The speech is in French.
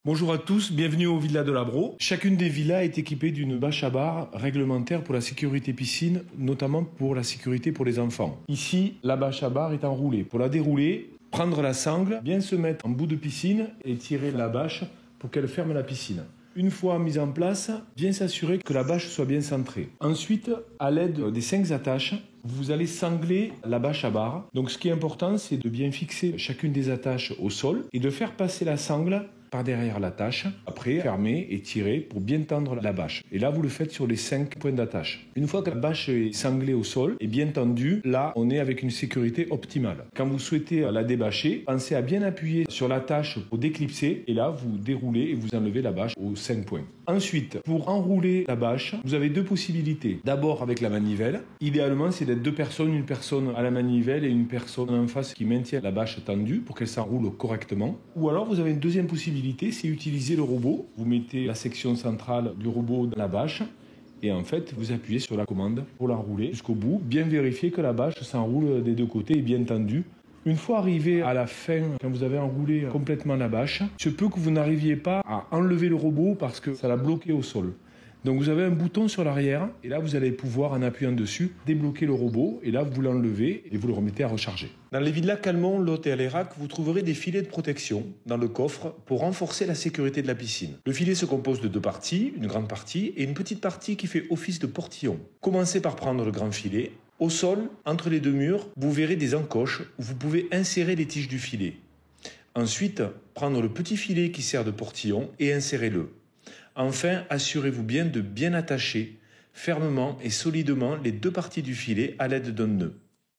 Bonjour à tous, bienvenue aux villas de l'Abro. Chacune des villas est équipée d'une bâche à bar réglementaire pour la sécurité piscine, notamment pour la sécurité pour les enfants. Ici, la bâche à bar est enroulée. Pour la dérouler, prendre la sangle, bien se mettre en bout de piscine et tirer la bâche pour qu'elle ferme la piscine. Une fois mise en place, bien s'assurer que la bâche soit bien centrée. Ensuite, à l'aide des 5 attaches, vous allez sangler la bâche à bar. Donc ce qui est important, c'est de bien fixer chacune des attaches au sol et de faire passer la sangle par derrière l'attache, après fermer et tirer pour bien tendre la bâche. Et là, vous le faites sur les 5 points d'attache. Une fois que la bâche est sanglée au sol et bien tendue, là, on est avec une sécurité optimale. Quand vous souhaitez la débâcher, pensez à bien appuyer sur l'attache pour déclipser et là, vous déroulez et vous enlevez la bâche aux 5 points. Ensuite, pour enrouler la bâche, vous avez 2 possibilités. D'abord avec la manivelle. Idéalement, c'est d'être 2 personnes, une personne à la manivelle et une personne en face qui maintient la bâche tendue pour qu'elle s'enroule correctement. Ou alors, vous avez une deuxième possibilité, c'est utiliser le robot. Vous mettez la section centrale du robot dans la bâche et en fait, vous appuyez sur la commande pour l'enrouler jusqu'au bout. Bien vérifier que la bâche s'enroule des 2 côtés et bien tendue. Une fois arrivé à la fin, quand vous avez enroulé complètement la bâche, il se peut que vous n'arriviez pas à enlever le robot parce que ça l'a bloqué au sol. Donc vous avez un bouton sur l'arrière et là vous allez pouvoir, en appuyant dessus, débloquer le robot et là vous l'enlevez et vous le remettez à recharger. Dans les villas Calmont, Lot et Alérac, vous trouverez des filets de protection dans le coffre pour renforcer la sécurité de la piscine. Le filet se compose de 2 parties, une grande partie et une petite partie qui fait office de portillon. Commencez par prendre le grand filet. Au sol, entre les 2 murs, vous verrez des encoches où vous pouvez insérer les tiges du filet. Ensuite, prendre le petit filet qui sert de portillon et insérez-le. Enfin, assurez-vous bien de bien attacher fermement et solidement les 2 parties du filet à l'aide d'un nœud.